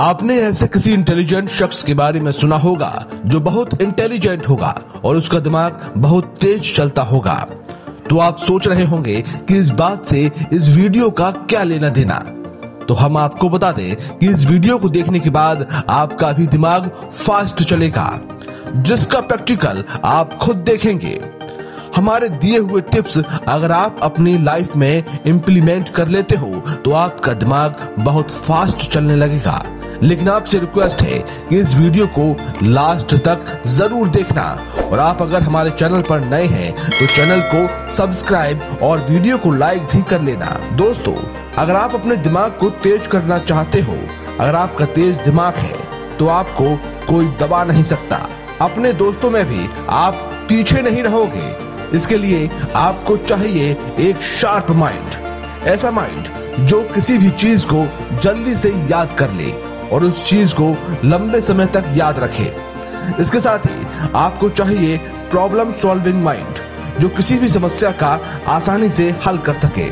आपने ऐसे किसी इंटेलिजेंट शख्स के बारे में सुना होगा जो बहुत इंटेलिजेंट होगा और उसका दिमाग बहुत तेज चलता होगा। तो आप सोच रहे होंगे कि इस बात से इस वीडियो का क्या लेना देना। तो हम आपको बता दें कि इस वीडियो को देखने के बाद आपका भी दिमाग फास्ट चलेगा, जिसका प्रैक्टिकल आप खुद देखेंगे। हमारे दिए हुए टिप्स अगर आप अपनी लाइफ में इम्प्लीमेंट कर लेते हो तो आपका दिमाग बहुत फास्ट चलने लगेगा। लेकिन आपसे रिक्वेस्ट है कि इस वीडियो को लास्ट तक जरूर देखना, और आप अगर हमारे चैनल पर नए हैं तो चैनल को सब्सक्राइब और वीडियो को लाइक भी कर लेना। दोस्तों, अगर आप अपने दिमाग को तेज करना चाहते हो, अगर आपका तेज दिमाग है तो आपको कोई दबा नहीं सकता। अपने दोस्तों में भी आप पीछे नहीं रहोगे। इसके लिए आपको चाहिए एक शार्प माइंड, ऐसा माइंड जो किसी भी चीज को जल्दी से याद कर ले और उस चीज को लंबे समय तक याद रखे। इसके साथ ही आपको चाहिए प्रॉब्लम सॉल्विंग माइंड, जो किसी भी समस्या का आसानी से हल कर सके।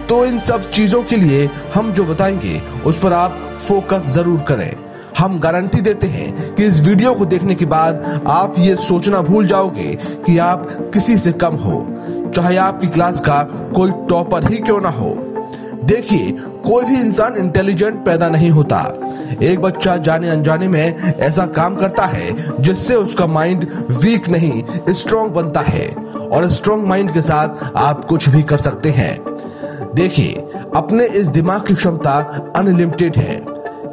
तो इन सब चीजों के लिए हम जो बताएंगे उस पर आप फोकस जरूर करें। हम गारंटी देते हैं कि इस वीडियो को देखने के बाद आप ये सोचना भूल जाओगे कि आप किसी से कम हो, चाहे आपकी क्लास का कोई टॉपर ही क्यों ना हो। देखिए, कोई भी इंसान इंटेलिजेंट पैदा नहीं होता। एक बच्चा जाने अनजाने में ऐसा काम करता है जिससे उसका माइंड वीक नहीं स्ट्रॉन्ग बनता है, और स्ट्रॉन्ग माइंड के साथ आप कुछ भी कर सकते हैं। देखिए, अपने इस दिमाग की क्षमता अनलिमिटेड है।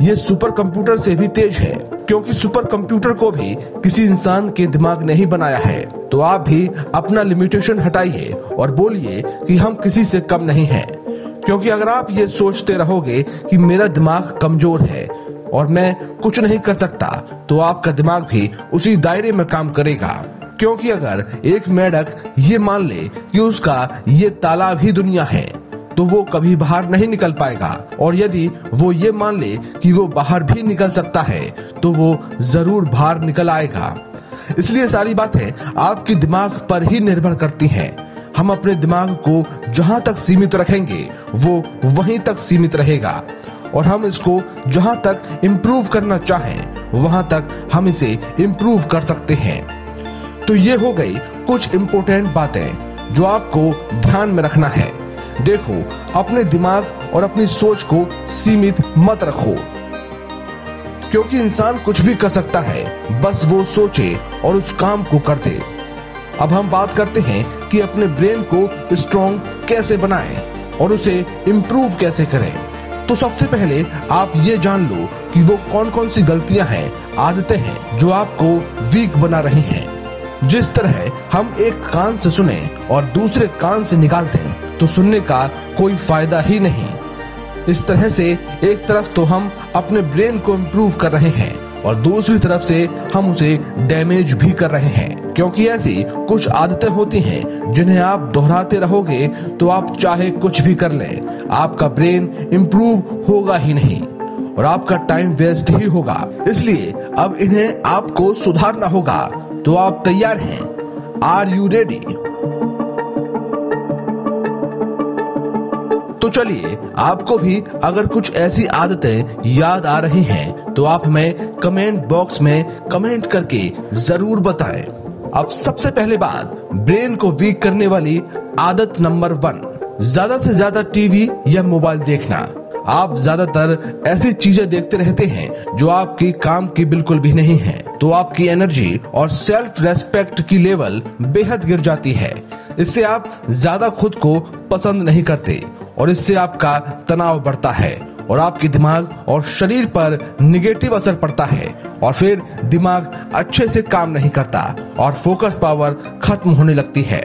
ये सुपर कंप्यूटर से भी तेज है, क्योंकि सुपर कंप्यूटर को भी किसी इंसान के दिमाग ने ही बनाया है। तो आप भी अपना लिमिटेशन हटाइए और बोलिए कि हम किसी से कम नहीं हैं। क्योंकि अगर आप ये सोचते रहोगे कि मेरा दिमाग कमजोर है और मैं कुछ नहीं कर सकता, तो आपका दिमाग भी उसी दायरे में काम करेगा। क्योंकि अगर एक मेंढक ये मान ले कि उसका ये तालाब ही दुनिया है, तो वो कभी बाहर नहीं निकल पाएगा, और यदि वो ये मान ले कि वो बाहर भी निकल सकता है तो वो जरूर बाहर निकल आएगा। इसलिए सारी बातें आपके दिमाग पर ही निर्भर करती हैं। हम अपने दिमाग को जहां तक सीमित रखेंगे वो वहीं तक सीमित रहेगा, और हम इसको जहां तक इम्प्रूव करना चाहें वहां तक हम इसे इम्प्रूव कर सकते हैं। तो ये हो गई कुछ इम्पोर्टेंट बातें जो आपको ध्यान में रखना है। देखो, अपने दिमाग और अपनी सोच को सीमित मत रखो, क्योंकि इंसान कुछ भी कर सकता है, बस वो सोचे और उस काम को कर दे। अब हम बात करते हैं कि अपने ब्रेन को स्ट्रॉन्ग कैसे बनाएं और उसे इम्प्रूव कैसे करें। तो सबसे पहले आप ये जान लो कि वो कौन कौन सी गलतियां हैं, आदतें हैं जो आपको वीक बना रही हैं। जिस तरह हम एक कान से सुने और दूसरे कान से निकाल दें तो सुनने का कोई फायदा ही नहीं। इस तरह से एक तरफ तो हम अपने ब्रेन को इम्प्रूव कर रहे हैं और दूसरी तरफ से हम उसे डैमेज भी कर रहे हैं, क्योंकि ऐसी कुछ आदतें होती हैं जिन्हें आप दोहराते रहोगे तो आप चाहे कुछ भी कर लें, आपका ब्रेन इम्प्रूव होगा ही नहीं और आपका टाइम वेस्ट ही होगा। इसलिए अब इन्हें आपको सुधारना होगा। तो आप तैयार हैं? Are you ready? तो चलिए, आपको भी अगर कुछ ऐसी आदतें याद आ रही हैं तो आप हमें कमेंट बॉक्स में कमेंट करके जरूर बताएं। अब सबसे पहले बात, ब्रेन को वीक करने वाली आदत नंबर 1, ज्यादा से ज्यादा टीवी या मोबाइल देखना। आप ज्यादातर ऐसी चीजें देखते रहते हैं जो आपकी काम की बिल्कुल भी नहीं है, तो आपकी एनर्जी और सेल्फ रेस्पेक्ट की लेवल बेहद गिर जाती है। इससे आप ज्यादा खुद को पसंद नहीं करते और इससे आपका तनाव बढ़ता है और आपके दिमाग और शरीर पर निगेटिव असर पड़ता है, और फिर दिमाग अच्छे से काम नहीं करता और फोकस पावर खत्म होने लगती है।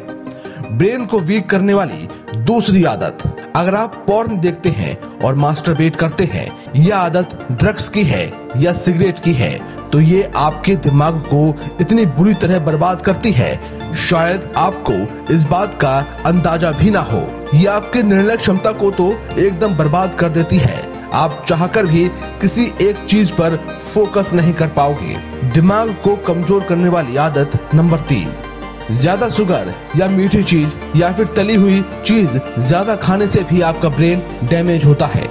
ब्रेन को वीक करने वाली दूसरी आदत, अगर आप पॉर्न देखते हैं और मास्टरबेट करते हैं, यह आदत ड्रग्स की है या सिगरेट की है, तो ये आपके दिमाग को इतनी बुरी तरह बर्बाद करती है, शायद आपको इस बात का अंदाजा भी ना हो। ये आपके निर्णय क्षमता को तो एकदम बर्बाद कर देती है। आप चाहकर भी किसी एक चीज पर फोकस नहीं कर पाओगे। दिमाग को कमजोर करने वाली आदत नंबर 3, ज्यादा शुगर या मीठी चीज या फिर तली हुई चीज ज्यादा खाने से भी आपका ब्रेन डैमेज होता है।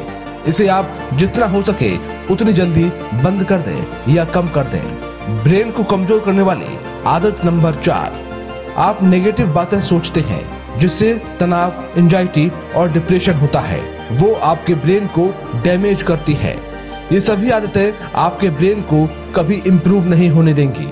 इसे आप जितना हो सके उतनी जल्दी बंद कर दें या कम कर दें। ब्रेन को कमजोर करने वाली आदत नंबर 4, आप नेगेटिव बातें सोचते हैं जिससे तनाव, एंजाइटी और डिप्रेशन होता है। वो आपके ब्रेन को डैमेज करती है। ये सभी आदतें आपके ब्रेन को कभी इम्प्रूव नहीं होने देंगी।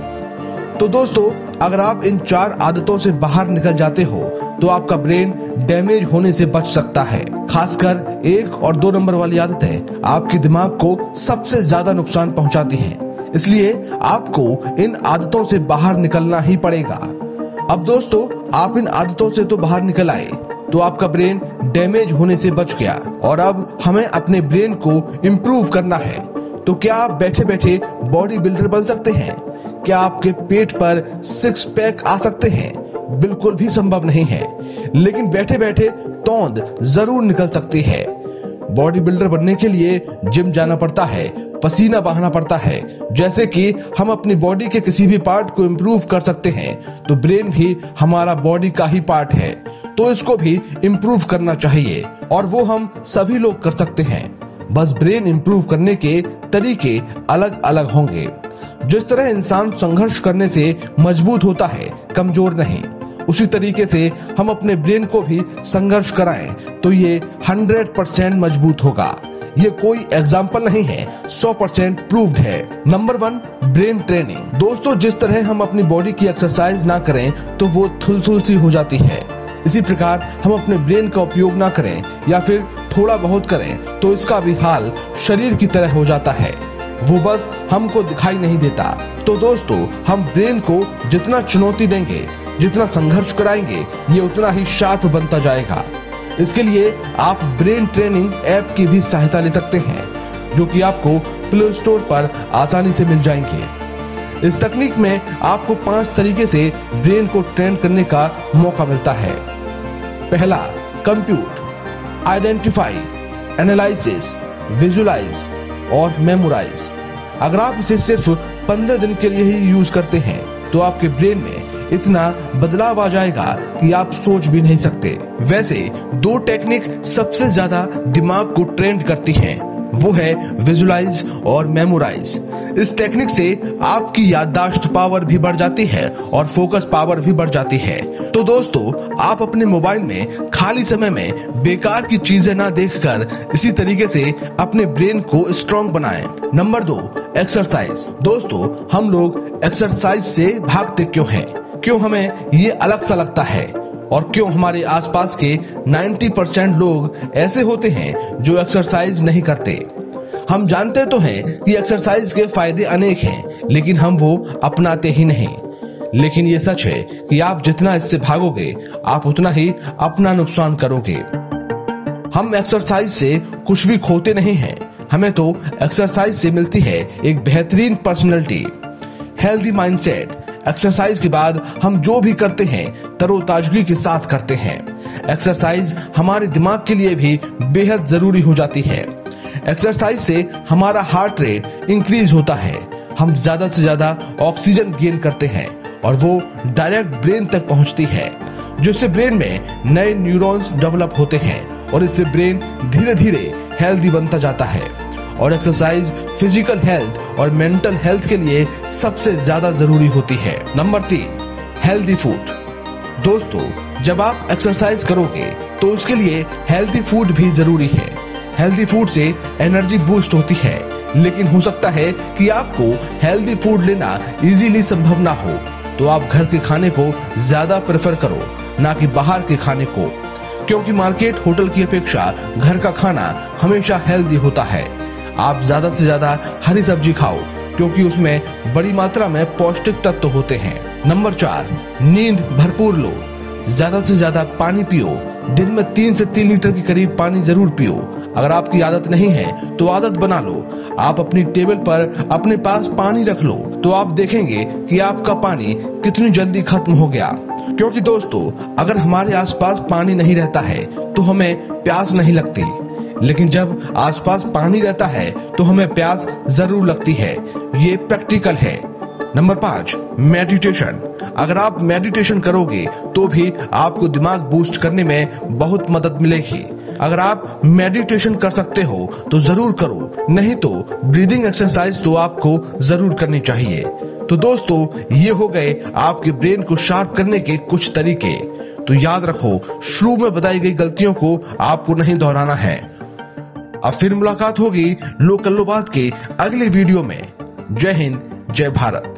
तो दोस्तों, अगर आप इन 4 आदतों से बाहर निकल जाते हो तो आपका ब्रेन डैमेज होने से बच सकता है। खासकर 1 और 2 नंबर वाली आदतें आपके दिमाग को सबसे ज्यादा नुकसान पहुंचाती हैं। इसलिए आपको इन आदतों से बाहर निकलना ही पड़ेगा। अब दोस्तों, आप इन आदतों से तो बाहर निकल आए, तो आपका ब्रेन डैमेज होने से बच गया और अब हमें अपने ब्रेन को इम्प्रूव करना है। तो क्या आप बैठे बैठे बॉडी बिल्डर बन सकते हैं? क्या आपके पेट पर 6 पैक आ सकते हैं? बिल्कुल भी संभव नहीं है, लेकिन बैठे बैठे तौंद जरूर निकल सकती है। बॉडी बिल्डर बनने के लिए जिम जाना पड़ता है, पसीना बहाना पड़ता है। जैसे कि हम अपनी बॉडी के किसी भी पार्ट को इम्प्रूव कर सकते हैं, तो ब्रेन भी हमारा बॉडी का ही पार्ट है, तो इसको भी इम्प्रूव करना चाहिए और वो हम सभी लोग कर सकते हैं। बस ब्रेन इम्प्रूव करने के तरीके अलग अलग होंगे। जिस तरह इंसान संघर्ष करने से मजबूत होता है, कमजोर नहीं, उसी तरीके से हम अपने ब्रेन को भी संघर्ष कराएं तो ये 100% मजबूत होगा। ये कोई एग्जाम्पल नहीं है, 100% प्रूव्ड है। Number 1, brain training. दोस्तों, जिस तरह हम अपनी बॉडी की एक्सरसाइज ना करें तो वो थुलथुल सी हो जाती है, इसी प्रकार हम अपने ब्रेन का उपयोग ना करें या फिर थोड़ा बहुत करें तो इसका भी हाल शरीर की तरह हो जाता है, वो बस हमको दिखाई नहीं देता। तो दोस्तों, हम ब्रेन को जितना चुनौती देंगे, जितना संघर्ष कराएंगे, ये उतना ही शार्प बनता जाएगा। इसके लिए आप ब्रेन ट्रेनिंग ऐप की भी सहायता ले सकते हैं, जो कि आपको प्ले स्टोर पर आसानी से मिल जाएंगे। इस तकनीक में आपको 5 तरीके से ब्रेन को ट्रेन करने का मौका मिलता है। पहला, कंप्यूट, आइडेंटिफाई, एनालिसिस, विजुलाइज और मेमोराइज। अगर आप इसे सिर्फ 15 दिन के लिए ही यूज करते हैं तो आपके ब्रेन में इतना बदलाव आ जाएगा कि आप सोच भी नहीं सकते। वैसे 2 टेक्निक सबसे ज्यादा दिमाग को ट्रेन करती हैं, वो है विजुलाइज और मेमोराइज। इस टेक्निक से आपकी याददाश्त पावर भी बढ़ जाती है और फोकस पावर भी बढ़ जाती है। तो दोस्तों, आप अपने मोबाइल में खाली समय में बेकार की चीजें ना देखकर इसी तरीके से अपने ब्रेन को स्ट्रॉन्ग बनाएं। Number 2, exercise. दोस्तों, हम लोग एक्सरसाइज से भागते क्यों हैं? क्यों हमें ये अलग सा लगता है? और क्यों हमारे आसपास के 90% लोग ऐसे होते हैं जो एक्सरसाइज नहीं करते? हम जानते तो हैं कि एक्सरसाइज के फायदे अनेक हैं, लेकिन हम वो अपनाते ही नहीं। लेकिन ये सच है कि आप जितना इससे भागोगे, आप उतना ही अपना नुकसान करोगे। हम एक्सरसाइज से कुछ भी खोते नहीं हैं, हमें तो एक्सरसाइज से मिलती है एक बेहतरीन पर्सनैलिटी, हेल्दी माइंडसेट। एक्सरसाइज के बाद हम जो भी करते हैं तरोताजगी के साथ करते हैं। एक्सरसाइज हमारे दिमाग के लिए भी बेहद जरूरी हो जाती है। एक्सरसाइज से हमारा हार्ट रेट इंक्रीज होता है, हम ज्यादा से ज्यादा ऑक्सीजन गेन करते हैं और वो डायरेक्ट ब्रेन तक पहुंचती है, जिससे ब्रेन में नए न्यूरॉन्स डेवलप होते हैं और इससे ब्रेन धीरे धीरे हेल्दी बनता जाता है। और एक्सरसाइज फिजिकल हेल्थ और मेंटल हेल्थ के लिए सबसे ज्यादा जरूरी होती है। Number 3, healthy food. दोस्तों, जब आप एक्सरसाइज करोगे तो उसके लिए हेल्दी फूड भी जरूरी है। हेल्दी फूड से एनर्जी बूस्ट होती है, लेकिन हो सकता है कि आपको हेल्दी फूड लेना इजीली संभव ना हो, तो आप घर के खाने को ज्यादा प्रेफर करो, ना कि बाहर के खाने को, क्योंकि मार्केट होटल की अपेक्षा घर का खाना हमेशा हेल्दी होता है। आप ज्यादा से ज्यादा हरी सब्जी खाओ, क्योंकि उसमें बड़ी मात्रा में पौष्टिक तत्व होते हैं। नंबर 4, नींद भरपूर लो, ज्यादा से ज्यादा पानी पियो। दिन में 3 से 3 लीटर के करीब पानी जरूर पियो। अगर आपकी आदत नहीं है तो आदत बना लो। आप अपनी टेबल पर अपने पास पानी रख लो, तो आप देखेंगे कि आपका पानी कितनी जल्दी खत्म हो गया। क्योंकि दोस्तों, अगर हमारे आसपास पानी नहीं रहता है तो हमें प्यास नहीं लगती, लेकिन जब आसपास पानी रहता है तो हमें प्यास जरूर लगती है। ये प्रैक्टिकल है। Number 5, meditation. अगर आप मेडिटेशन करोगे तो भी आपको दिमाग बूस्ट करने में बहुत मदद मिलेगी। अगर आप मेडिटेशन कर सकते हो तो जरूर करो, नहीं तो ब्रीदिंग एक्सरसाइज तो आपको जरूर करनी चाहिए। तो दोस्तों, ये हो गए आपके ब्रेन को शार्प करने के कुछ तरीके। तो याद रखो, शुरू में बताई गई गलतियों को आपको नहीं दोहराना है। अब फिर मुलाकात होगी लोकल बात के अगले वीडियो में। जय हिंद, जय भारत।